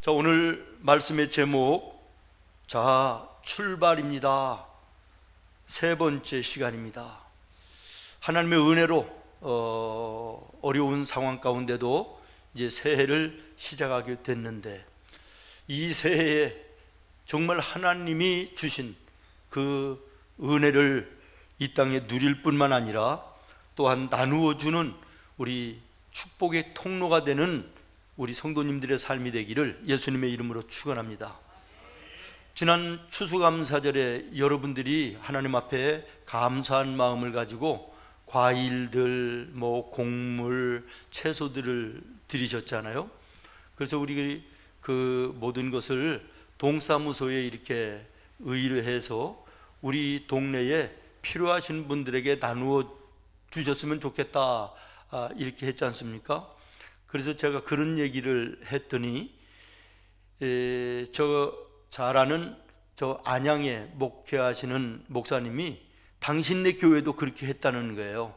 자, 오늘 말씀의 제목, 출발입니다. 세 번째 시간입니다. 하나님의 은혜로 어려운 상황 가운데도 이제 새해를 시작하게 됐는데, 이 새해에 정말 하나님이 주신 그 은혜를 이 땅에 누릴 뿐만 아니라 또한 나누어 주는 우리 축복의 통로가 되는 우리 성도님들의 삶이 되기를 예수님의 이름으로 축원합니다. 지난 추수감사절에 여러분들이 하나님 앞에 감사한 마음을 가지고 과일들, 곡물, 채소들을 드리셨잖아요. 그래서 우리 그 모든 것을 동사무소에 이렇게 의뢰해서 우리 동네에 필요하신 분들에게 나누어 주셨으면 좋겠다, 이렇게 했지 않습니까? 그래서 제가 그런 얘기를 했더니 잘 아는 안양에 목회하시는 목사님이 당신네 교회도 그렇게 했다는 거예요.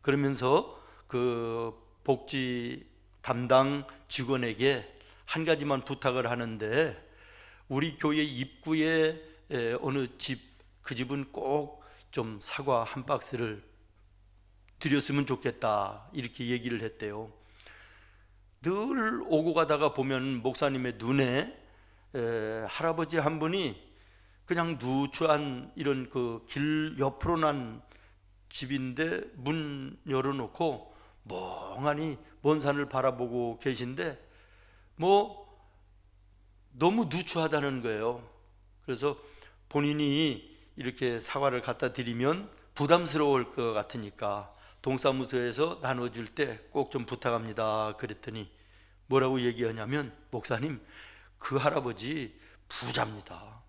그러면서 그 복지 담당 직원에게 한 가지만 부탁을 하는데, 우리 교회 입구에 어느 집, 그 집은 꼭 좀 사과 한 박스를 드렸으면 좋겠다, 이렇게 얘기를 했대요. 늘 오고 가다가 보면 목사님의 눈에 할아버지 한 분이 그냥 누추한 이런 그 길 옆으로 난 집인데 문 열어놓고 멍하니 먼 산을 바라보고 계신데 너무 누추하다는 거예요. 그래서 본인이 이렇게 사과를 갖다 드리면 부담스러울 것 같으니까 동사무소에서 나눠줄 때 꼭 좀 부탁합니다, 그랬더니 뭐라고 얘기하냐면, 목사님, 그 할아버지 부자입니다.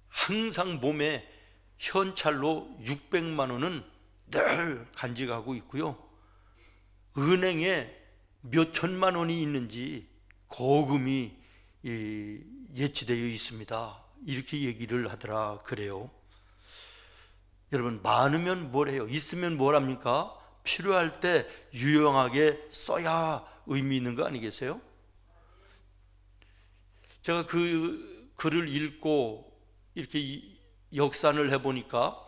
항상 몸에 현찰로 600만 원은 늘 간직하고 있고요, 은행에 몇 천만 원이 있는지 거금이 예치되어 있습니다, 이렇게 얘기를 하더라 그래요. 여러분, 많으면 뭘 해요? 있으면 뭘 합니까? 필요할 때 유용하게 써야 의미 있는 거 아니겠어요? 제가 그 글을 읽고 이렇게 역산을 해보니까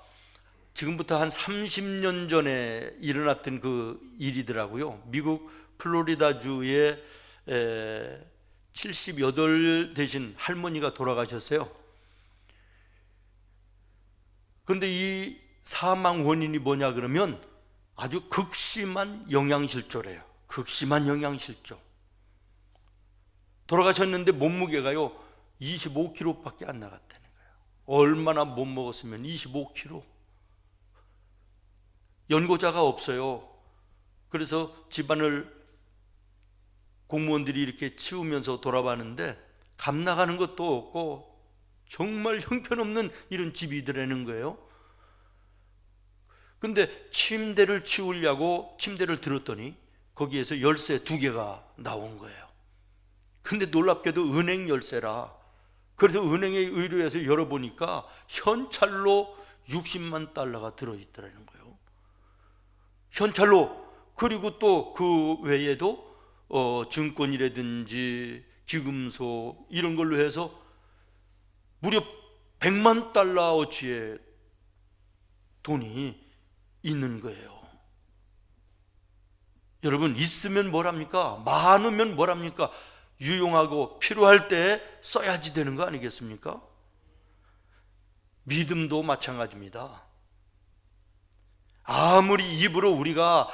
지금부터 한 30년 전에 일어났던 그 일이더라고요. 미국 플로리다주에 78 되신 할머니가 돌아가셨어요. 그런데 이 사망 원인이 뭐냐 그러면 아주 극심한 영양실조래요. 극심한 영양실조. 돌아가셨는데 몸무게가요 25kg밖에 안 나갔다는 거예요. 얼마나 못 먹었으면 25kg. 연고자가 없어요. 그래서 집안을 공무원들이 이렇게 치우면서 돌아봤는데 값 나가는 것도 없고 정말 형편없는 이런 집이더라는 거예요. 근데 침대를 치우려고 침대를 들었더니 거기에서 열쇠 2개가 나온 거예요. 근데 놀랍게도 은행 열쇠라. 그래서 은행에 의뢰해서 열어보니까 현찰로 60만 달러가 들어있더라는 거예요. 현찰로. 그리고 또 그 외에도 증권이라든지 기금소 이런 걸로 해서 무려 100만 달러어치의 돈이 있는 거예요. 여러분, 있으면 뭘 합니까? 많으면 뭘 합니까? 유용하고 필요할 때 써야지 되는 거 아니겠습니까? 믿음도 마찬가지입니다. 아무리 입으로 우리가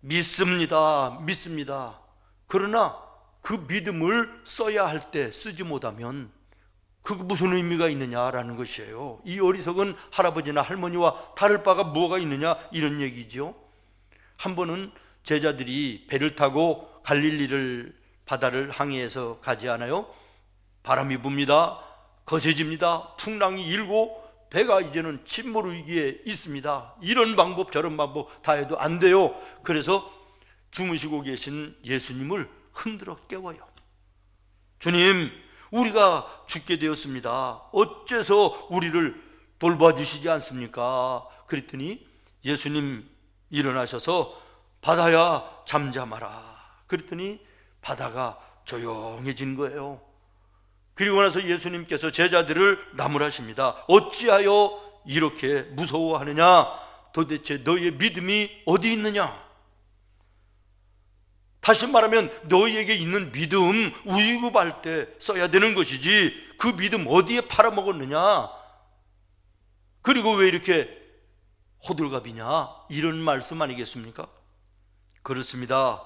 믿습니다, 그러나 그 믿음을 써야 할 때 쓰지 못하면 그게 무슨 의미가 있느냐라는 것이에요. 이 어리석은 할아버지나 할머니와 다를 바가 뭐가 있느냐, 이런 얘기죠. 한 번은 제자들이 배를 타고 갈릴리를 바다를 항해해서 가지 않아요? 바람이 붑니다. 거세집니다. 풍랑이 일고 배가 이제는 침몰 위기에 있습니다. 이런 방법 저런 방법 다 해도 안 돼요. 그래서 주무시고 계신 예수님을 흔들어 깨워요. 주님, 우리가 죽게 되었습니다. 어째서 우리를 돌봐주시지 않습니까? 그랬더니 예수님 일어나셔서 바다야 잠잠하라. 그랬더니 바다가 조용해진 거예요. 그리고 나서 예수님께서 제자들을 나무라십니다. 어찌하여 이렇게 무서워하느냐? 도대체 너희의 믿음이 어디 있느냐? 다시 말하면 너희에게 있는 믿음 위급할 때 써야 되는 것이지 그 믿음 어디에 팔아먹었느냐? 그리고 왜 이렇게 호들갑이냐? 이런 말씀 아니겠습니까? 그렇습니다.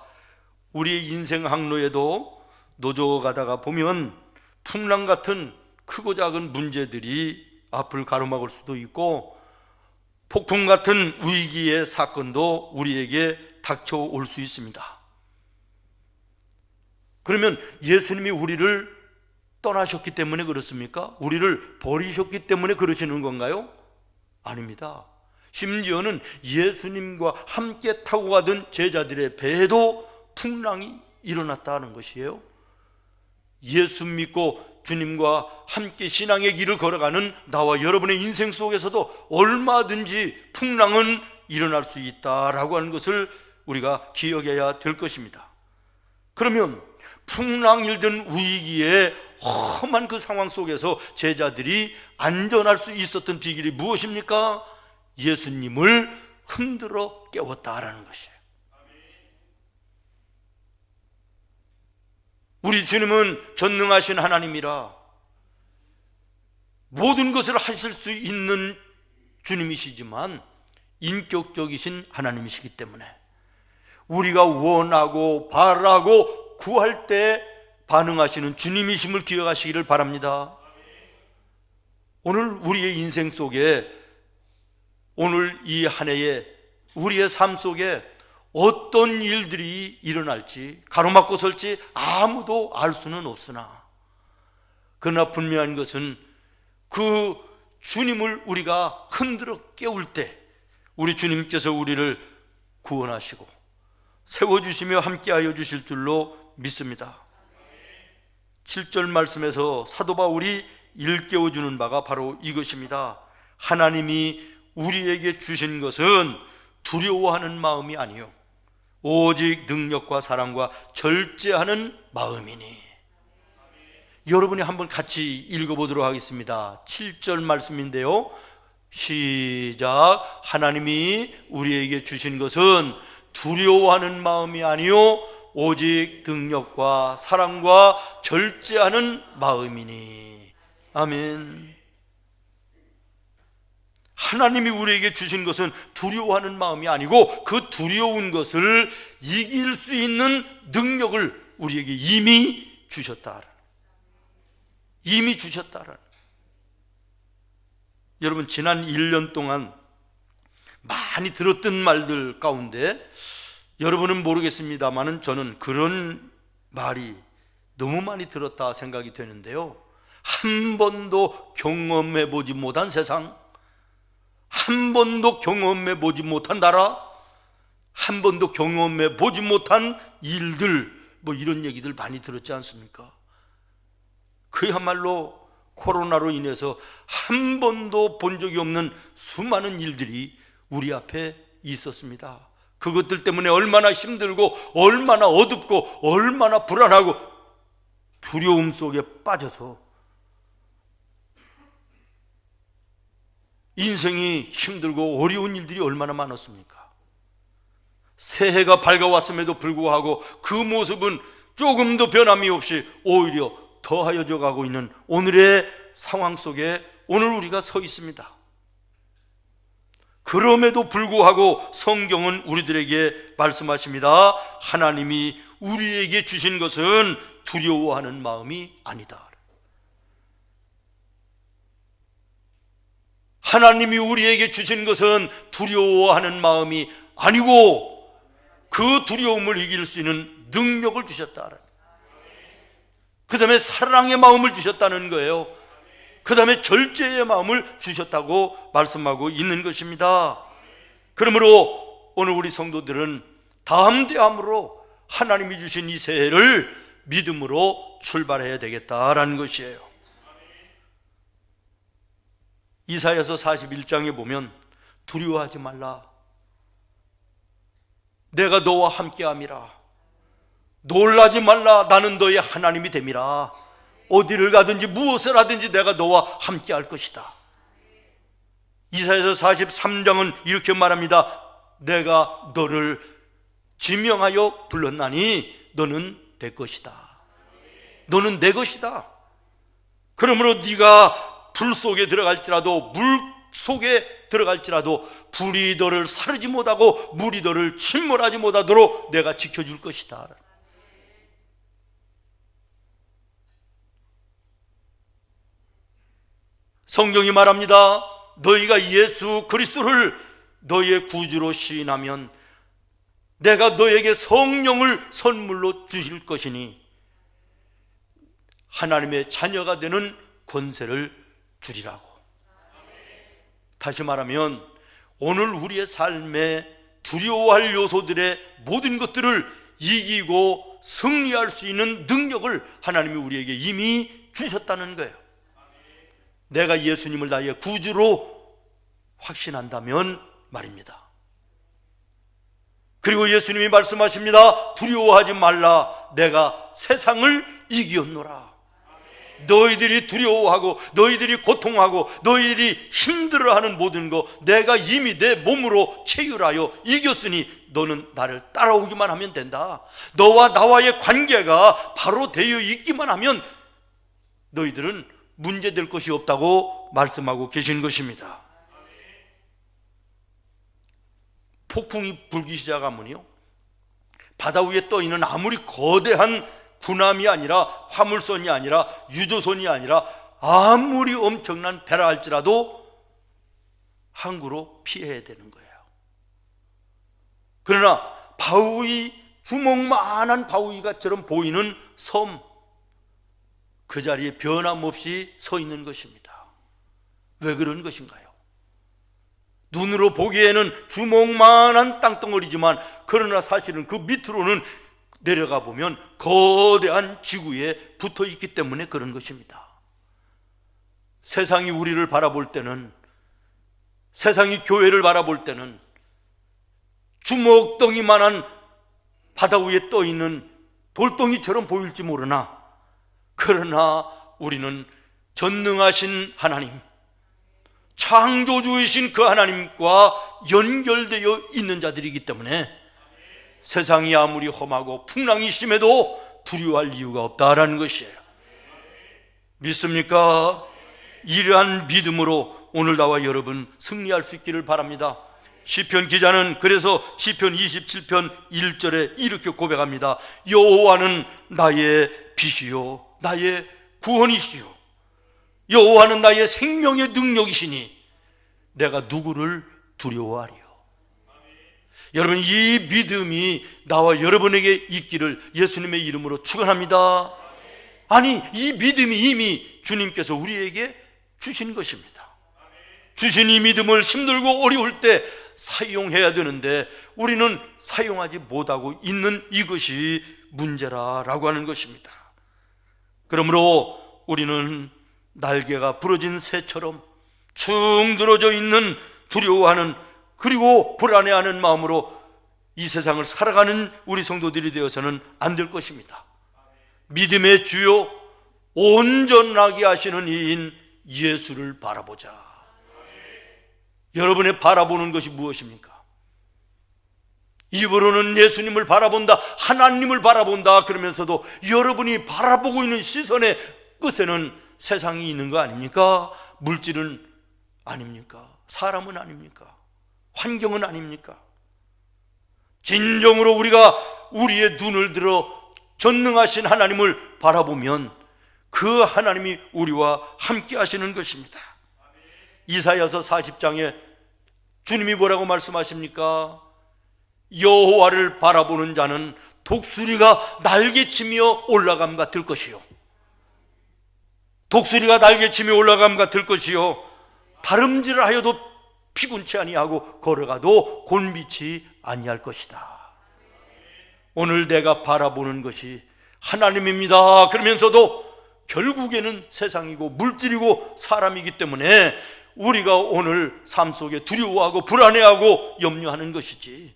우리의 인생 항로에도 노져가다가 보면 풍랑 같은 크고 작은 문제들이 앞을 가로막을 수도 있고 폭풍 같은 위기의 사건도 우리에게 닥쳐올 수 있습니다. 그러면 예수님이 우리를 떠나셨기 때문에 그렇습니까? 우리를 버리셨기 때문에 그러시는 건가요? 아닙니다. 심지어는 예수님과 함께 타고 가던 제자들의 배에도 풍랑이 일어났다는 것이에요. 예수 믿고 주님과 함께 신앙의 길을 걸어가는 나와 여러분의 인생 속에서도 얼마든지 풍랑은 일어날 수 있다라고 하는 것을 우리가 기억해야 될 것입니다. 그러면 풍랑 일던 위기에 험한 그 상황 속에서 제자들이 안전할 수 있었던 비결이 무엇입니까? 예수님을 흔들어 깨웠다라는 것이에요. 우리 주님은 전능하신 하나님이라 모든 것을 하실 수 있는 주님이시지만 인격적이신 하나님이시기 때문에 우리가 원하고 바라고 구할 때 반응하시는 주님이심을 기억하시기를 바랍니다. 오늘 우리의 인생 속에, 오늘 이 한 해에 우리의 삶 속에 어떤 일들이 일어날지 가로막고 설지 아무도 알 수는 없으나, 그러나 분명한 것은 그 주님을 우리가 흔들어 깨울 때 우리 주님께서 우리를 구원하시고 세워주시며 함께하여 주실 줄로 믿습니다. 7절 말씀에서 사도 바울이 일깨워주는 바가 바로 이것입니다. 하나님이 우리에게 주신 것은 두려워하는 마음이 아니요 오직 능력과 사랑과 절제하는 마음이니. 여러분이 한번 같이 읽어보도록 하겠습니다. 7절 말씀인데요, 시작. 하나님이 우리에게 주신 것은 두려워하는 마음이 아니요 오직 능력과 사랑과 절제하는 마음이니. 아멘. 하나님이 우리에게 주신 것은 두려워하는 마음이 아니고 그 두려운 것을 이길 수 있는 능력을 우리에게 이미 주셨다. 이미 주셨다. 여러분, 지난 1년 동안 많이 들었던 말들 가운데 여러분은 모르겠습니다만은 저는 그런 말이 너무 많이 들었다 생각이 되는데요, 한 번도 경험해 보지 못한 세상, 한 번도 경험해 보지 못한 나라, 한 번도 경험해 보지 못한 일들, 뭐 이런 얘기들 많이 들었지 않습니까? 그야말로 코로나로 인해서 한 번도 본 적이 없는 수많은 일들이 우리 앞에 있었습니다. 그것들 때문에 얼마나 힘들고 얼마나 어둡고 얼마나 불안하고 두려움 속에 빠져서 인생이 힘들고 어려운 일들이 얼마나 많았습니까? 새해가 밝아왔음에도 불구하고 그 모습은 조금도 변함이 없이 오히려 더하여져 가고 있는 오늘의 상황 속에 오늘 우리가 서 있습니다. 그럼에도 불구하고 성경은 우리들에게 말씀하십니다. 하나님이 우리에게 주신 것은 두려워하는 마음이 아니다. 하나님이 우리에게 주신 것은 두려워하는 마음이 아니고 그 두려움을 이길 수 있는 능력을 주셨다. 그 다음에 사랑의 마음을 주셨다는 거예요. 그 다음에 절제의 마음을 주셨다고 말씀하고 있는 것입니다. 그러므로 오늘 우리 성도들은 담대함으로 하나님이 주신 이 새해를 믿음으로 출발해야 되겠다라는 것이에요. 이사야서 41장에 보면 두려워하지 말라, 내가 너와 함께함이라, 놀라지 말라. 나는 너의 하나님이 됨이라. 어디를 가든지 무엇을 하든지 내가 너와 함께 할 것이다. 이사야서 43장은 이렇게 말합니다. 내가 너를 지명하여 불렀나니 너는 내 것이다. 너는 내 것이다. 그러므로 네가 불 속에 들어갈지라도 물 속에 들어갈지라도 불이 너를 사르지 못하고 물이 너를 침몰하지 못하도록 내가 지켜줄 것이다. 성경이 말합니다. 너희가 예수 그리스도를 너희의 구주로 시인하면 내가 너에게 성령을 선물로 주실 것이니 하나님의 자녀가 되는 권세를 주리라고. 다시 말하면 오늘 우리의 삶에 두려워할 요소들의 모든 것들을 이기고 승리할 수 있는 능력을 하나님이 우리에게 이미 주셨다는 거예요. 내가 예수님을 나의 구주로 확신한다면 말입니다. 그리고 예수님이 말씀하십니다. 두려워하지 말라. 내가 세상을 이기었노라. 너희들이 두려워하고 너희들이 고통하고 너희들이 힘들어하는 모든 거 내가 이미 내 몸으로 체휼하여 이겼으니 너는 나를 따라오기만 하면 된다. 너와 나와의 관계가 바로 되어 있기만 하면 너희들은 문제될 것이 없다고 말씀하고 계신 것입니다. 폭풍이 불기 시작하면요, 바다 위에 떠 있는 아무리 거대한 군함이 아니라 화물선이 아니라 유조선이 아니라 아무리 엄청난 배라 할지라도 항구로 피해야 되는 거예요. 그러나 바위, 주먹만한 바위가처럼 보이는 섬, 그 자리에 변함없이 서 있는 것입니다. 왜 그런 것인가요? 눈으로 보기에는 주먹만한 땅덩어리지만 그러나 사실은 그 밑으로는 내려가 보면 거대한 지구에 붙어 있기 때문에 그런 것입니다. 세상이 우리를 바라볼 때는, 세상이 교회를 바라볼 때는 주먹덩이만한 바다 위에 떠 있는 돌덩이처럼 보일지 모르나, 그러나 우리는 전능하신 하나님, 창조주이신 그 하나님과 연결되어 있는 자들이기 때문에 세상이 아무리 험하고 풍랑이 심해도 두려워할 이유가 없다라는 것이에요. 믿습니까? 이러한 믿음으로 오늘 나와 여러분 승리할 수 있기를 바랍니다. 시편 기자는 그래서 시편 27편 1절에 이렇게 고백합니다. 여호와는 나의 빛이요 나의 구원이시요 여호와는 나의 생명의 능력이시니 내가 누구를 두려워하리요. 여러분, 이 믿음이 나와 여러분에게 있기를 예수님의 이름으로 축원합니다. 아니, 이 믿음이 이미 주님께서 우리에게 주신 것입니다. 주신 이 믿음을 힘들고 어려울 때 사용해야 되는데 우리는 사용하지 못하고 있는 이것이 문제라고 하는 것입니다. 그러므로 우리는 날개가 부러진 새처럼 축 늘어져 있는 두려워하는 그리고 불안해하는 마음으로 이 세상을 살아가는 우리 성도들이 되어서는 안 될 것입니다. 믿음의 주요 온전하게 하시는 이인 예수를 바라보자. 여러분의 바라보는 것이 무엇입니까? 입으로는 예수님을 바라본다, 하나님을 바라본다 그러면서도 여러분이 바라보고 있는 시선의 끝에는 세상이 있는 거 아닙니까? 물질은 아닙니까? 사람은 아닙니까? 환경은 아닙니까? 진정으로 우리가 우리의 눈을 들어 전능하신 하나님을 바라보면 그 하나님이 우리와 함께 하시는 것입니다. 이사야서 40장에 주님이 뭐라고 말씀하십니까? 여호와를 바라보는 자는 독수리가 날개치며 올라감 같을 것이요 독수리가 날개치며 올라감 같을 것이요 다름질을 하여도 피곤치 아니하고 걸어가도 곤비치 아니할 것이다. 오늘 내가 바라보는 것이 하나님입니다 그러면서도 결국에는 세상이고 물질이고 사람이기 때문에 우리가 오늘 삶 속에 두려워하고 불안해하고 염려하는 것이지,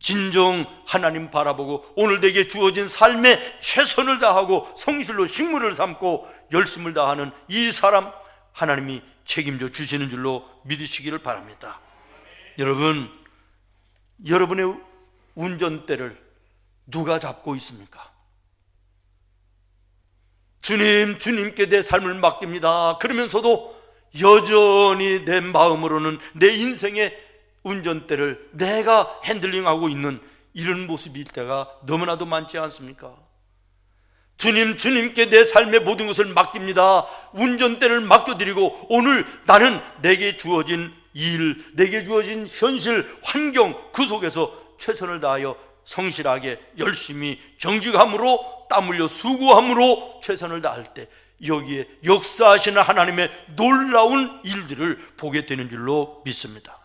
진정 하나님 바라보고 오늘 내게 주어진 삶에 최선을 다하고 성실로 식물을 삼고 열심을 다하는 이 사람, 하나님이 책임져 주시는 줄로 믿으시기를 바랍니다. 여러분, 여러분의 운전대를 누가 잡고 있습니까? 주님께 내 삶을 맡깁니다. 그러면서도 여전히 내 마음으로는 내 인생의 운전대를 내가 핸들링하고 있는 이런 모습일 때가 너무나도 많지 않습니까? 주님께 내 삶의 모든 것을 맡깁니다. 운전대를 맡겨드리고 오늘 나는 내게 주어진 일, 내게 주어진 현실, 환경, 그 속에서 최선을 다하여 성실하게 열심히 정직함으로 땀 흘려 수고함으로 최선을 다할 때 여기에 역사하시는 하나님의 놀라운 일들을 보게 되는 줄로 믿습니다.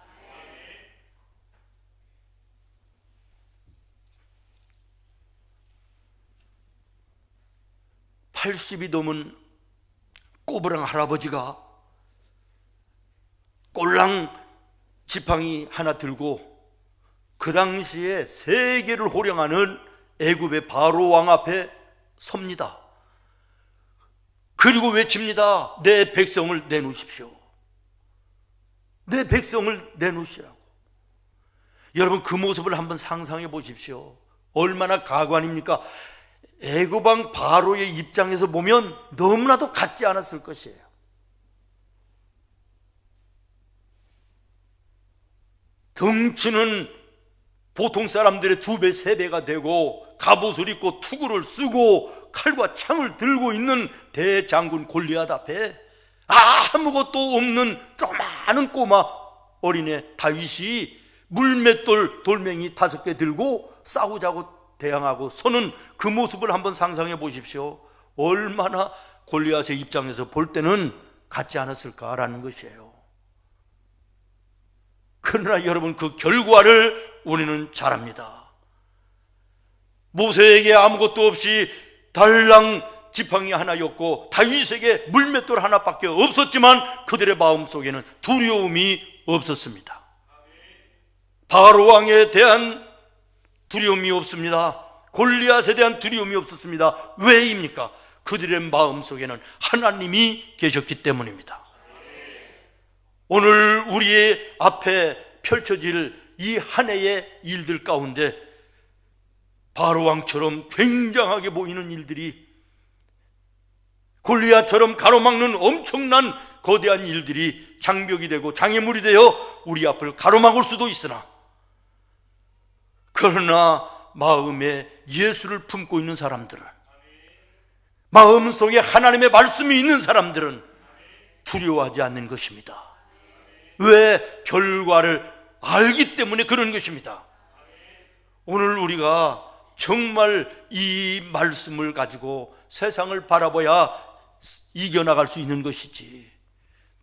(80이) 넘은 꼬부랑 할아버지가 꼴랑 지팡이 하나 들고 그 당시에 세계를 호령하는 애굽의 바로 왕 앞에 섭니다. 그리고 외칩니다. 내 백성을 내놓으십시오. 내 백성을 내놓으시라고. 여러분, 그 모습을 한번 상상해 보십시오. 얼마나 가관입니까? 애굽 왕 바로의 입장에서 보면 너무나도 같지 않았을 것이에요. 덩치는 보통 사람들의 2배, 3배가 되고 갑옷을 입고 투구를 쓰고 칼과 창을 들고 있는 대장군 골리앗 앞에 아무것도 없는 조그마한 꼬마 어린애 다윗이 물맷돌 돌멩이 5개 들고 싸우자고 대항하고 서는 그 모습을 한번 상상해 보십시오. 얼마나 골리앗의 입장에서 볼 때는 같지 않았을까라는 것이에요. 그러나 여러분, 그 결과를 우리는 잘 압니다. 모세에게 아무것도 없이 달랑 지팡이 하나였고 다윗에게 물맷돌 하나밖에 없었지만 그들의 마음속에는 두려움이 없었습니다. 바로 왕에 대한 두려움이 없습니다. 골리앗에 대한 두려움이 없었습니다. 왜입니까? 그들의 마음속에는 하나님이 계셨기 때문입니다. 오늘 우리의 앞에 펼쳐질 이 한 해의 일들 가운데 바로 왕처럼 굉장하게 보이는 일들이, 골리앗처럼 가로막는 엄청난 거대한 일들이 장벽이 되고 장애물이 되어 우리 앞을 가로막을 수도 있으나, 그러나 마음에 예수를 품고 있는 사람들은, 마음속에 하나님의 말씀이 있는 사람들은 두려워하지 않는 것입니다. 왜? 결과를 알기 때문에 그런 것입니다. 오늘 우리가 정말 이 말씀을 가지고 세상을 바라봐야 이겨나갈 수 있는 것이지,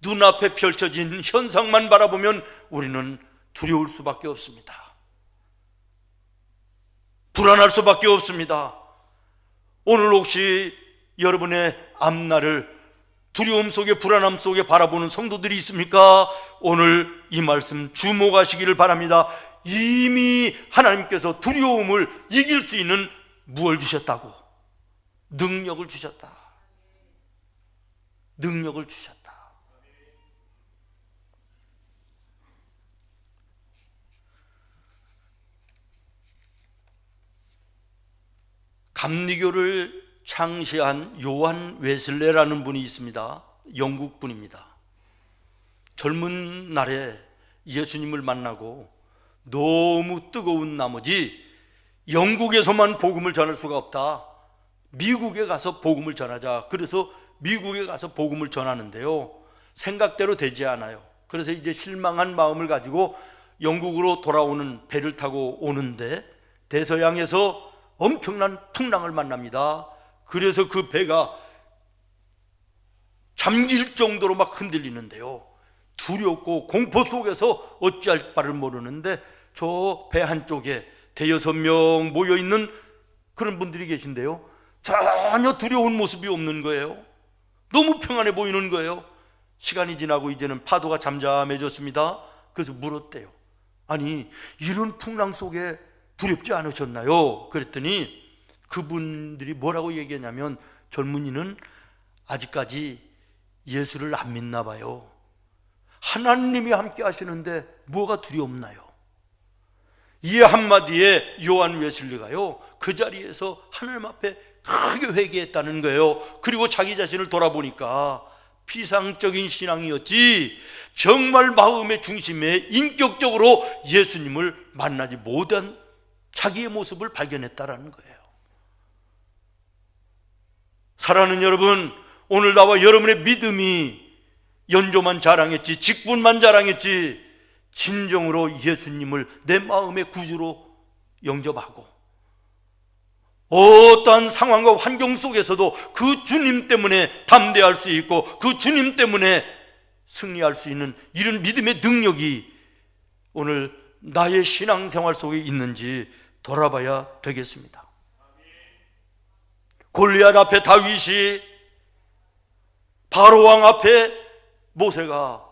눈앞에 펼쳐진 현상만 바라보면 우리는 두려울 수밖에 없습니다. 불안할 수밖에 없습니다. 오늘 혹시 여러분의 앞날을 두려움 속에, 불안함 속에 바라보는 성도들이 있습니까? 오늘 이 말씀 주목하시기를 바랍니다. 이미 하나님께서 두려움을 이길 수 있는 무엇을 주셨다고? 능력을 주셨다. 능력을 주셨다. 감리교를 창시한 요한 웨슬레라는 분이 있습니다. 영국 분입니다. 젊은 날에 예수님을 만나고 너무 뜨거운 나머지 영국에서만 복음을 전할 수가 없다. 미국에 가서 복음을 전하자. 그래서 미국에 가서 복음을 전하는데요, 생각대로 되지 않아요. 그래서 이제 실망한 마음을 가지고 영국으로 돌아오는 배를 타고 오는데 대서양에서 엄청난 풍랑을 만납니다. 그래서 그 배가 잠길 정도로 막 흔들리는데요, 두렵고 공포 속에서 어찌할 바를 모르는데 저 배 한쪽에 5-6명 모여있는 그런 분들이 계신데요, 전혀 두려운 모습이 없는 거예요. 너무 평안해 보이는 거예요. 시간이 지나고 이제는 파도가 잠잠해졌습니다. 그래서 물었대요. 아니, 이런 풍랑 속에 두렵지 않으셨나요? 그랬더니 그분들이 뭐라고 얘기했냐면, 젊은이는 아직까지 예수를 안 믿나 봐요. 하나님이 함께 하시는데 뭐가 두렵나요? 이 한마디에 요한 웨슬리가요, 그 자리에서 하나님 앞에 크게 회개했다는 거예요. 그리고 자기 자신을 돌아보니까 피상적인 신앙이었지 정말 마음의 중심에 인격적으로 예수님을 만나지 못한 자기의 모습을 발견했다라는 거예요. 사랑하는 여러분, 오늘 나와 여러분의 믿음이 연조만 자랑했지, 직분만 자랑했지, 진정으로 예수님을 내 마음의 구주로 영접하고 어떠한 상황과 환경 속에서도 그 주님 때문에 담대할 수 있고 그 주님 때문에 승리할 수 있는 이런 믿음의 능력이 오늘 나의 신앙생활 속에 있는지 돌아봐야 되겠습니다. 골리앗 앞에 다윗이, 바로왕 앞에 모세가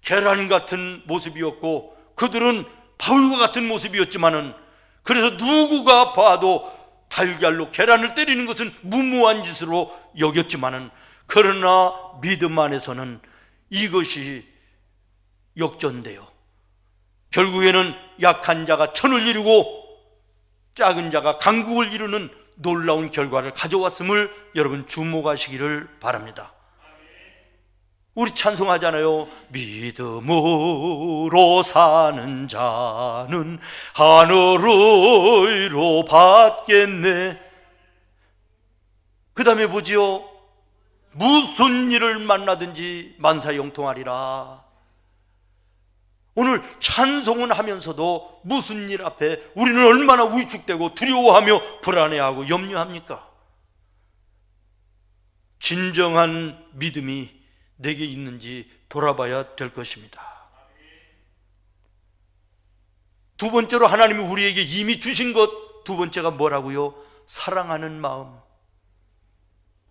계란 같은 모습이었고 그들은 바울과 같은 모습이었지만은, 그래서 누구가 봐도 달걀로 계란을 때리는 것은 무모한 짓으로 여겼지만은, 그러나 믿음 안에서는 이것이 역전되어 결국에는 약한 자가 천을 이루고 작은 자가 강국을 이루는 놀라운 결과를 가져왔음을 여러분 주목하시기를 바랍니다. 우리 찬송하잖아요. 믿음으로 사는 자는 하늘의 의로 받겠네. 그 다음에 보지요. 무슨 일을 만나든지 만사형통하리라. 오늘 찬송은 하면서도 무슨 일 앞에 우리는 얼마나 위축되고 두려워하며 불안해하고 염려합니까? 진정한 믿음이 내게 있는지 돌아봐야 될 것입니다. 두 번째로 하나님이 우리에게 이미 주신 것, 두 번째가 뭐라고요? 사랑하는 마음.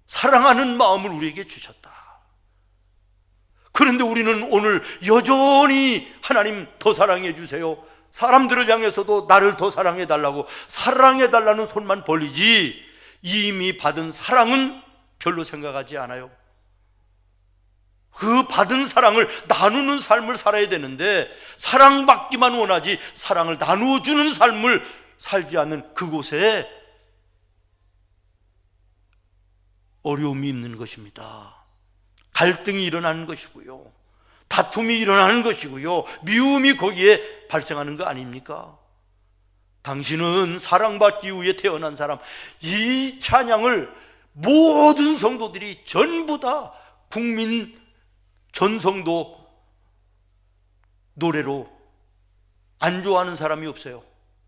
사랑하는 마음을 우리에게 주셨다. 그런데 우리는 오늘 여전히 하나님 더 사랑해 주세요, 사람들을 향해서도 나를 더 사랑해 달라고 사랑해 달라는 손만 벌리지 이미 받은 사랑은 별로 생각하지 않아요. 그 받은 사랑을 나누는 삶을 살아야 되는데 사랑받기만 원하지 사랑을 나누어주는 삶을 살지 않는 그곳에 어려움이 있는 것입니다. 갈등이 일어나는 것이고요, 다툼이 일어나는 것이고요, 미움이 거기에 발생하는 거 아닙니까? 당신은 사랑받기 위해 태어난 사람. 이 찬양을 모든 성도들이 전부 다 국민 전성도 노래로 안 좋아하는 사람이 없어요.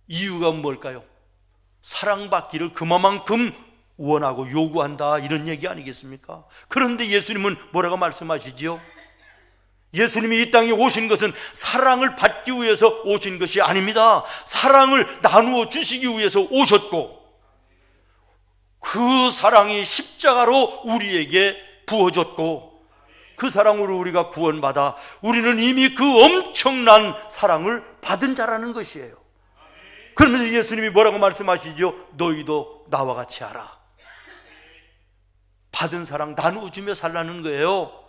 이유가 뭘까요? 사랑받기를 그만큼 원하고 요구한다, 이런 얘기 아니겠습니까? 그런데 예수님은 뭐라고 말씀하시지요? 예수님이 이 땅에 오신 것은 사랑을 받기 위해서 오신 것이 아닙니다. 사랑을 나누어 주시기 위해서 오셨고 그 사랑이 십자가로 우리에게 부어졌고 그 사랑으로 우리가 구원받아 우리는 이미 그 엄청난 사랑을 받은 자라는 것이에요. 그러면서 예수님이 뭐라고 말씀하시죠? 너희도 나와 같이 하라. 받은 사랑 나누어주며 살라는 거예요.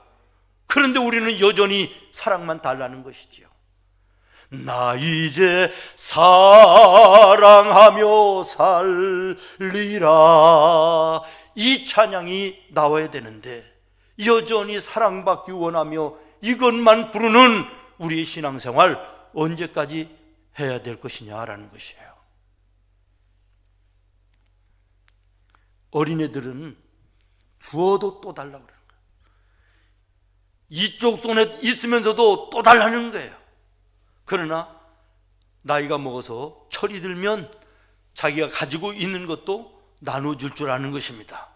그런데 우리는 여전히 사랑만 달라는 것이지요. 나 이제 사랑하며 살리라, 이 찬양이 나와야 되는데 여전히 사랑받기 원하며 이것만 부르는 우리의 신앙생활 언제까지 해야 될 것이냐라는 것이에요. 어린애들은 주어도 또 달라고 그러는 거예요. 이쪽 손에 있으면서도 또 달라는 거예요. 그러나 나이가 먹어서 철이 들면 자기가 가지고 있는 것도 나눠줄 줄 아는 것입니다.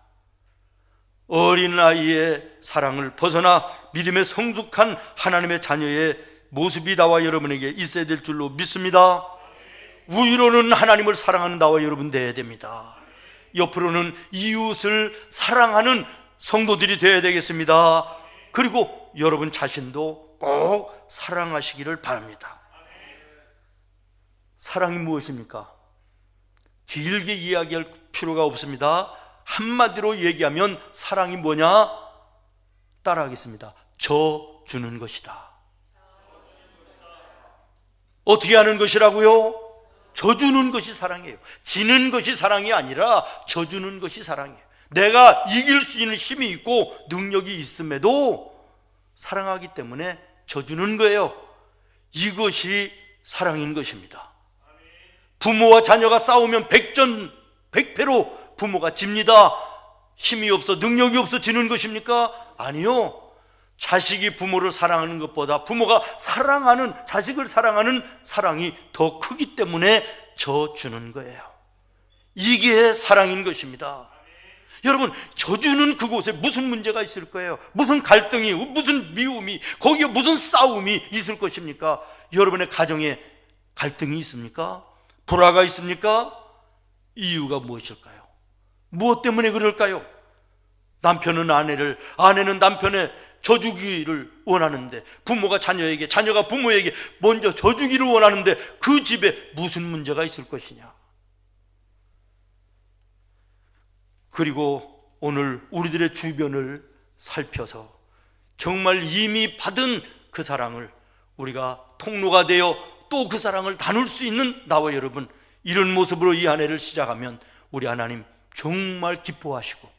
어린아이의 사랑을 벗어나 믿음의 성숙한 하나님의 자녀의 모습이 나와 여러분에게 있어야 될 줄로 믿습니다. 우위로는 하나님을 사랑하는 나와 여러분 되어야 됩니다. 옆으로는 이웃을 사랑하는 성도들이 되어야 되겠습니다. 그리고 여러분 자신도 꼭 사랑하시기를 바랍니다. 사랑이 무엇입니까? 길게 이야기할 필요가 없습니다. 한마디로 얘기하면 사랑이 뭐냐? 따라하겠습니다. 저 주는 것이다. 어떻게 하는 것이라고요? 져주는 것이 사랑이에요. 지는 것이 사랑이 아니라 져주는 것이 사랑이에요. 내가 이길 수 있는 힘이 있고 능력이 있음에도 사랑하기 때문에 져주는 거예요. 이것이 사랑인 것입니다. 부모와 자녀가 싸우면 백전백패로 부모가 집니다. 힘이 없어 능력이 없어 지는 것입니까? 아니요. 자식이 부모를 사랑하는 것보다 부모가 사랑하는 자식을 사랑하는 사랑이 더 크기 때문에 져주는 거예요. 이게 사랑인 것입니다. 여러분, 져주는 그곳에 무슨 문제가 있을 거예요? 무슨 갈등이, 무슨 미움이, 거기에 무슨 싸움이 있을 것입니까? 여러분의 가정에 갈등이 있습니까? 불화가 있습니까? 이유가 무엇일까요? 무엇 때문에 그럴까요? 남편은 아내는 남편의 져주기를 원하는데, 부모가 자녀에게, 자녀가 부모에게 먼저 져주기를 원하는데 그 집에 무슨 문제가 있을 것이냐? 그리고 오늘 우리들의 주변을 살펴서 정말 이미 받은 그 사랑을 우리가 통로가 되어 또 그 사랑을 나눌 수 있는 나와 여러분, 이런 모습으로 이 한 해를 시작하면 우리 하나님 정말 기뻐하시고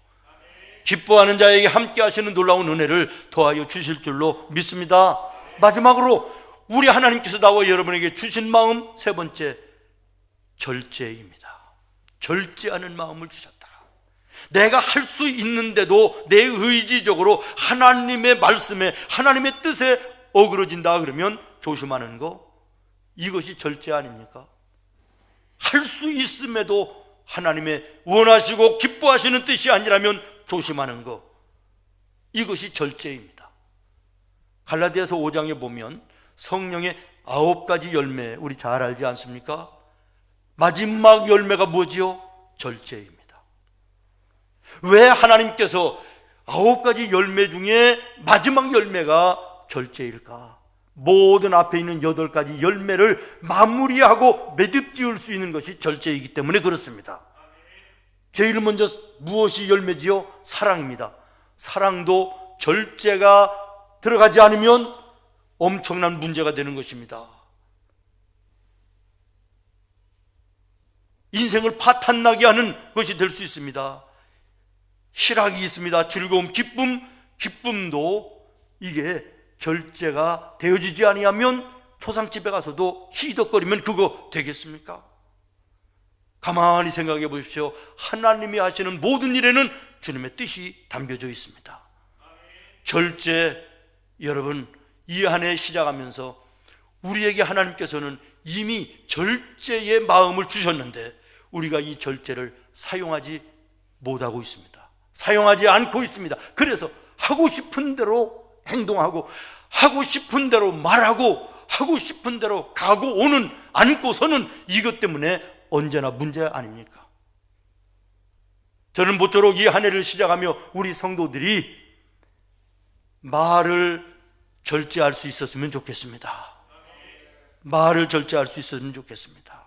기뻐하는 자에게 함께 하시는 놀라운 은혜를 더하여 주실 줄로 믿습니다. 마지막으로 우리 하나님께서 나와 여러분에게 주신 마음, 세 번째, 절제입니다. 절제하는 마음을 주셨다. 내가 할 수 있는데도 내 의지적으로 하나님의 말씀에, 하나님의 뜻에 어그러진다 그러면 조심하는 거, 이것이 절제 아닙니까? 할 수 있음에도 하나님의 원하시고 기뻐하시는 뜻이 아니라면 조심하는 거, 이것이 절제입니다. 갈라디아서 5장에 보면 성령의 9가지 열매, 우리 잘 알지 않습니까? 마지막 열매가 뭐지요? 절제입니다. 왜 하나님께서 9가지 열매 중에 마지막 열매가 절제일까? 모든 앞에 있는 8가지 열매를 마무리하고 매듭 지을 수 있는 것이 절제이기 때문에 그렇습니다. 제일 먼저 무엇이 열매지요? 사랑입니다. 사랑도 절제가 들어가지 않으면 엄청난 문제가 되는 것입니다. 인생을 파탄나게 하는 것이 될 수 있습니다. 희락이 있습니다. 즐거움, 기쁨도 이게 절제가 되어지지 아니하면 초상집에 가서도 희덕거리면 그거 되겠습니까? 가만히 생각해 보십시오. 하나님이 하시는 모든 일에는 주님의 뜻이 담겨져 있습니다. 절제, 여러분, 이 한 해 시작하면서 우리에게 하나님께서는 이미 절제의 마음을 주셨는데 우리가 이 절제를 사용하지 못하고 있습니다. 사용하지 않고 있습니다. 그래서 하고 싶은 대로 행동하고 하고 싶은 대로 말하고 하고 싶은 대로 가고 오는, 않고서는 이것 때문에 언제나 문제 아닙니까? 저는 모쪼록 이 한 해를 시작하며 우리 성도들이 말을 절제할 수 있었으면 좋겠습니다. 말을 절제할 수 있었으면 좋겠습니다.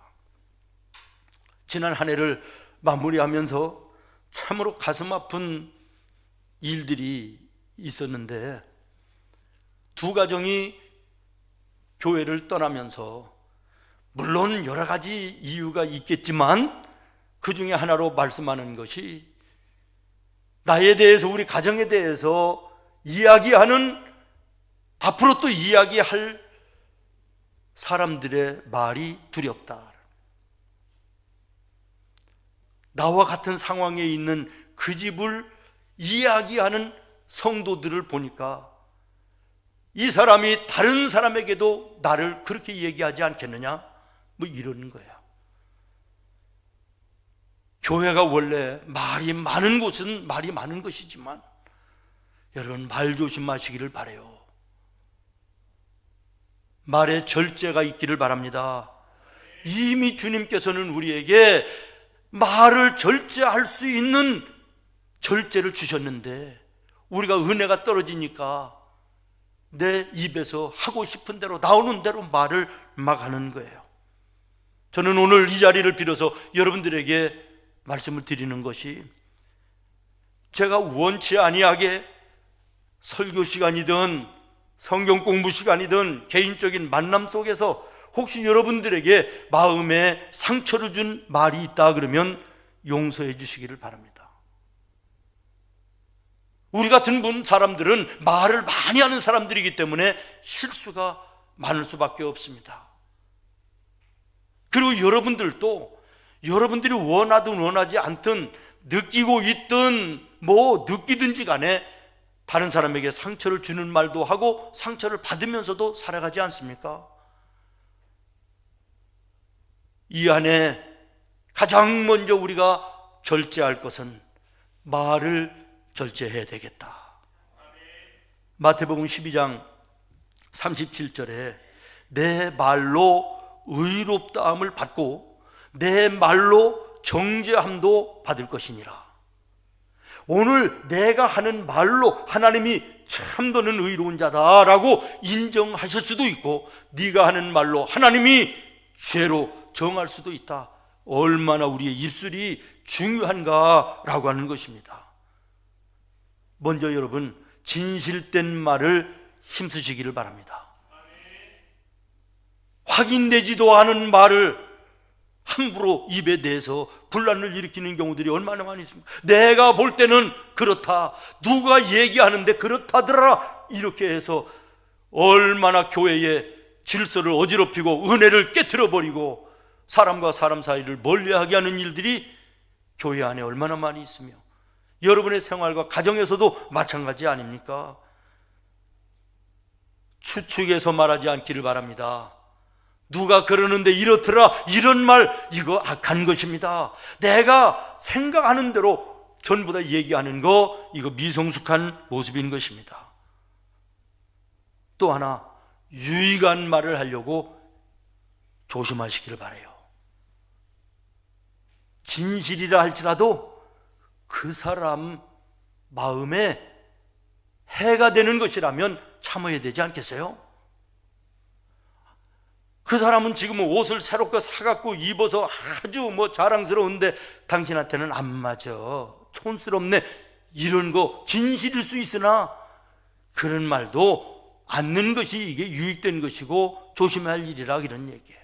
지난 한 해를 마무리하면서 참으로 가슴 아픈 일들이 있었는데, 두 가정이 교회를 떠나면서 물론 여러 가지 이유가 있겠지만 그 중에 하나로 말씀하는 것이 나에 대해서, 우리 가정에 대해서 이야기하는, 앞으로 또 이야기할 사람들의 말이 두렵다. 나와 같은 상황에 있는 그 집을 이야기하는 성도들을 보니까 이 사람이 다른 사람에게도 나를 그렇게 얘기하지 않겠느냐? 뭐 이러는 거예요. 교회가 원래 말이 많은 곳은 말이 많은 것이지만 여러분, 말 조심하시기를 바라요. 말에 절제가 있기를 바랍니다. 이미 주님께서는 우리에게 말을 절제할 수 있는 절제를 주셨는데 우리가 은혜가 떨어지니까 내 입에서 하고 싶은 대로 나오는 대로 말을 막 하는 거예요. 저는 오늘 이 자리를 빌어서 여러분들에게 말씀을 드리는 것이, 제가 원치 아니하게 설교 시간이든 성경 공부 시간이든 개인적인 만남 속에서 혹시 여러분들에게 마음에 상처를 준 말이 있다 그러면 용서해 주시기를 바랍니다. 우리 같은 사람들은 말을 많이 하는 사람들이기 때문에 실수가 많을 수밖에 없습니다. 그리고 여러분들도 여러분들이 원하든 원하지 않든 느끼고 있든 뭐 느끼든지 간에 다른 사람에게 상처를 주는 말도 하고 상처를 받으면서도 살아가지 않습니까? 이 안에 가장 먼저 우리가 절제할 것은 말을 절제해야 되겠다. 마태복음 12장 37절에 내 말로 의롭다함을 받고 내 말로 정죄함도 받을 것이니라. 오늘 내가 하는 말로 하나님이 참 너는 의로운 자다라고 인정하실 수도 있고, 네가 하는 말로 하나님이 죄로 정할 수도 있다. 얼마나 우리의 입술이 중요한가라고 하는 것입니다. 먼저 여러분, 진실된 말을 힘쓰시기를 바랍니다. 확인되지도 않은 말을 함부로 입에 내서 분란을 일으키는 경우들이 얼마나 많이 있습니까? 내가 볼 때는 그렇다, 누가 얘기하는데 그렇다더라, 이렇게 해서 얼마나 교회의 질서를 어지럽히고 은혜를 깨트려버리고 사람과 사람 사이를 멀리하게 하는 일들이 교회 안에 얼마나 많이 있으며, 여러분의 생활과 가정에서도 마찬가지 아닙니까? 추측해서 말하지 않기를 바랍니다. 누가 그러는데 이렇더라, 이런 말, 이거 악한 것입니다. 내가 생각하는 대로 전부 다 얘기하는 거, 이거 미성숙한 모습인 것입니다. 또 하나, 유익한 말을 하려고 조심하시기를 바라요. 진실이라 할지라도 그 사람 마음에 해가 되는 것이라면 참아야 되지 않겠어요? 그 사람은 지금 옷을 새롭게 사갖고 입어서 아주 자랑스러운데 당신한테는 안 맞아, 촌스럽네, 이런 거 진실일 수 있으나 그런 말도 않는 것이 이게 유익된 것이고 조심해야 할 일이라, 이런 얘기예요.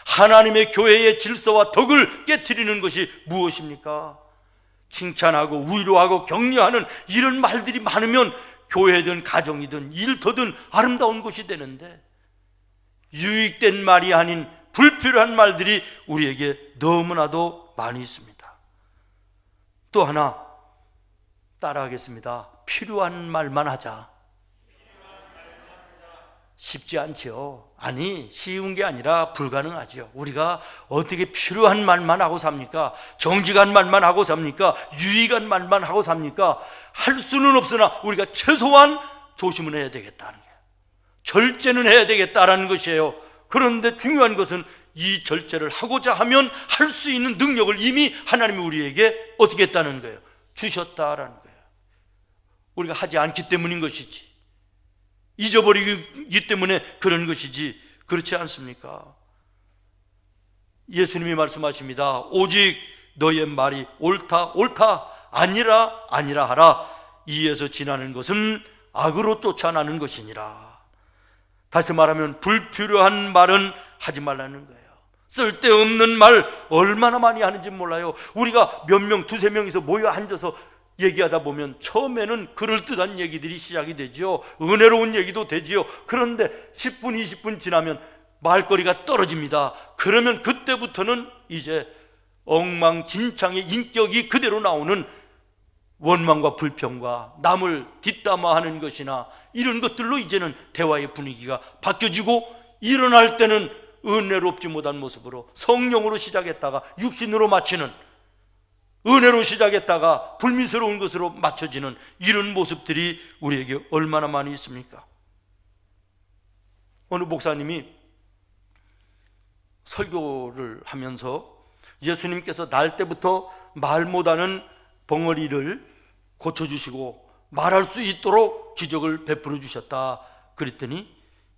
하나님의 교회의 질서와 덕을 깨트리는 것이 무엇입니까? 칭찬하고 위로하고 격려하는 이런 말들이 많으면 교회든 가정이든 일터든 아름다운 것이 되는데, 유익된 말이 아닌 불필요한 말들이 우리에게 너무나도 많이 있습니다. 또 하나 따라하겠습니다. 필요한 말만 하자. 쉽지 않죠. 아니, 쉬운 게 아니라 불가능하죠. 우리가 어떻게 필요한 말만 하고 삽니까? 정직한 말만 하고 삽니까? 유익한 말만 하고 삽니까? 할 수는 없으나 우리가 최소한 조심은 해야 되겠다는 거예요. 절제는 해야 되겠다라는 것이에요. 그런데 중요한 것은 이 절제를 하고자 하면 할 수 있는 능력을 이미 하나님이 우리에게 어떻게 했다는 거예요? 주셨다라는 거예요. 우리가 하지 않기 때문인 것이지, 잊어버리기 때문에 그런 것이지, 그렇지 않습니까? 예수님이 말씀하십니다. 오직 너의 말이 옳다 옳다, 아니라 아니라 하라. 이에서 지나는 것은 악으로 쫓아나는 것이니라. 다시 말하면 불필요한 말은 하지 말라는 거예요. 쓸데없는 말 얼마나 많이 하는지 몰라요. 우리가 몇 명, 두세 명이서 모여 앉아서 얘기하다 보면 처음에는 그럴듯한 얘기들이 시작이 되죠. 은혜로운 얘기도 되지요. 그런데 10분, 20분 지나면 말거리가 떨어집니다. 그러면 그때부터는 이제 엉망진창의 인격이 그대로 나오는 원망과 불평과 남을 뒷담화하는 것이나 이런 것들로 이제는 대화의 분위기가 바뀌어지고, 일어날 때는 은혜롭지 못한 모습으로 성령으로 시작했다가 육신으로 마치는, 은혜로 시작했다가 불미스러운 것으로 맞춰지는 이런 모습들이 우리에게 얼마나 많이 있습니까? 어느 목사님이 설교를 하면서 예수님께서 날 때부터 말 못하는 벙어리를 고쳐주시고 말할 수 있도록 기적을 베풀어 주셨다 그랬더니,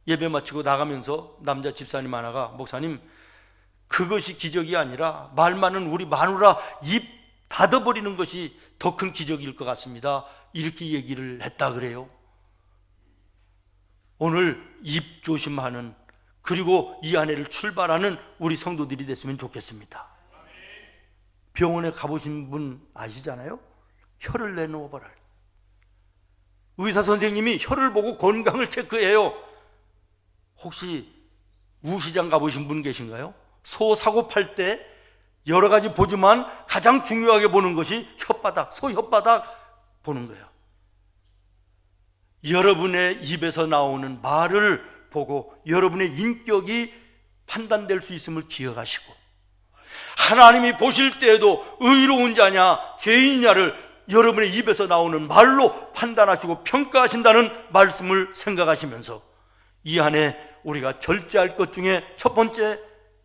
예배 마치고 나가면서 남자 집사님 하나가, 목사님, 그것이 기적이 아니라 말 많은 우리 마누라 입 닫아버리는 것이 더 큰 기적일 것 같습니다. 이렇게 얘기를 했다 그래요. 오늘 입 조심하는, 그리고 이 아내를 출발하는 우리 성도들이 됐으면 좋겠습니다. 병원에 가보신 분 아시잖아요? 혀를 내놓아봐라. 의사 선생님이 혀를 보고 건강을 체크해요. 혹시 우시장 가보신 분 계신가요? 소 사고 팔 때 여러 가지 보지만 가장 중요하게 보는 것이 혓바닥, 소 혓바닥 보는 거예요. 여러분의 입에서 나오는 말을 보고 여러분의 인격이 판단될 수 있음을 기억하시고, 하나님이 보실 때에도 의로운 자냐 죄인냐를 여러분의 입에서 나오는 말로 판단하시고 평가하신다는 말씀을 생각하시면서 이 안에 우리가 절제할 것 중에 첫 번째,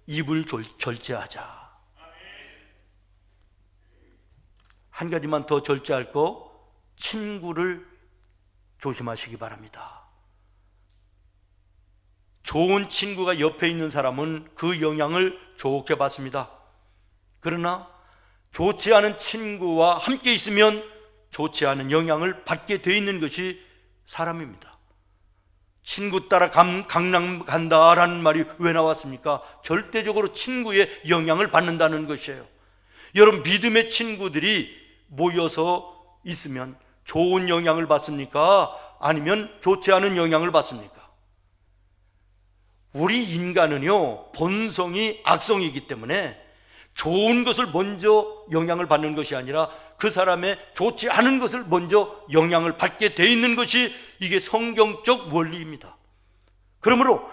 입을 절제하자. 한 가지만 더 절제할 거, 친구를 조심하시기 바랍니다. 좋은 친구가 옆에 있는 사람은 그 영향을 좋게 받습니다. 그러나 좋지 않은 친구와 함께 있으면 좋지 않은 영향을 받게 돼 있는 것이 사람입니다. 친구 따라 강남 간다라는 말이 왜 나왔습니까? 절대적으로 친구의 영향을 받는다는 것이에요. 여러분, 믿음의 친구들이 모여서 있으면 좋은 영향을 받습니까? 아니면 좋지 않은 영향을 받습니까? 우리 인간은요, 본성이 악성이기 때문에 좋은 것을 먼저 영향을 받는 것이 아니라 그 사람의 좋지 않은 것을 먼저 영향을 받게 돼 있는 것이, 이게 성경적 원리입니다. 그러므로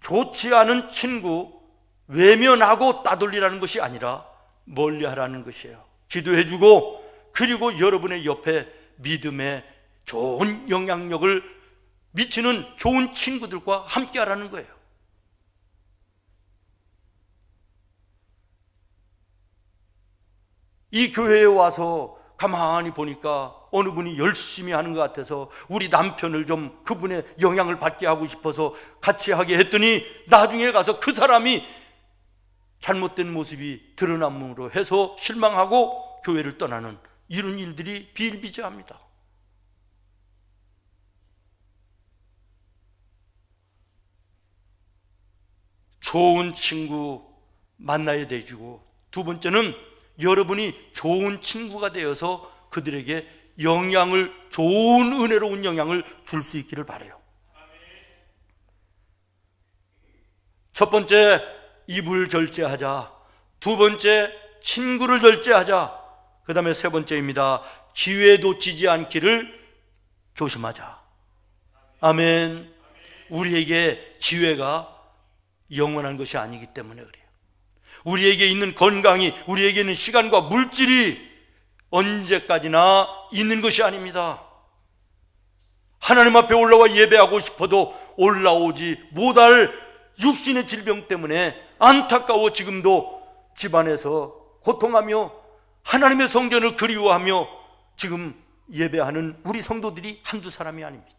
좋지 않은 친구 외면하고 따돌리라는 것이 아니라 멀리하라는 것이에요. 기도해주고, 그리고 여러분의 옆에 믿음의 좋은 영향력을 미치는 좋은 친구들과 함께 하라는 거예요. 이 교회에 와서 가만히 보니까 어느 분이 열심히 하는 것 같아서 우리 남편을 좀 그분의 영향을 받게 하고 싶어서 같이 하게 했더니 나중에 가서 그 사람이 잘못된 모습이 드러남으로 해서 실망하고 교회를 떠나는 이런 일들이 비일비재합니다. 좋은 친구 만나야 되고, 두 번째는 여러분이 좋은 친구가 되어서 그들에게 영향을, 좋은 은혜로운 영향을 줄 수 있기를 바라요. 첫 번째, 입을 절제하자. 두 번째, 친구를 절제하자. 그 다음에 세 번째입니다. 기회 놓치지 않기를 조심하자. 아멘. 우리에게 기회가 영원한 것이 아니기 때문에 그래요. 우리에게 있는 건강이, 우리에게 있는 시간과 물질이 언제까지나 있는 것이 아닙니다. 하나님 앞에 올라와 예배하고 싶어도 올라오지 못할 육신의 질병 때문에 안타까워 지금도 집안에서 고통하며 하나님의 성전을 그리워하며 지금 예배하는 우리 성도들이 한두 사람이 아닙니다.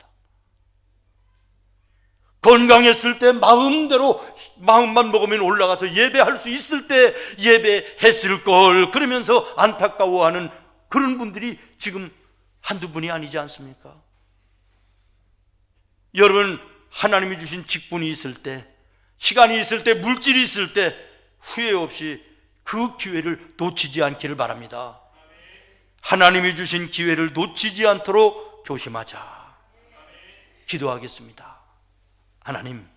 건강했을 때 마음대로, 마음만 먹으면 올라가서 예배할 수 있을 때 예배했을 걸, 그러면서 안타까워하는 그런 분들이 지금 한두 분이 아니지 않습니까? 여러분, 하나님이 주신 직분이 있을 때, 시간이 있을 때, 물질이 있을 때 후회 없이 그 기회를 놓치지 않기를 바랍니다. 하나님이 주신 기회를 놓치지 않도록 조심하자. 기도하겠습니다. 하나님,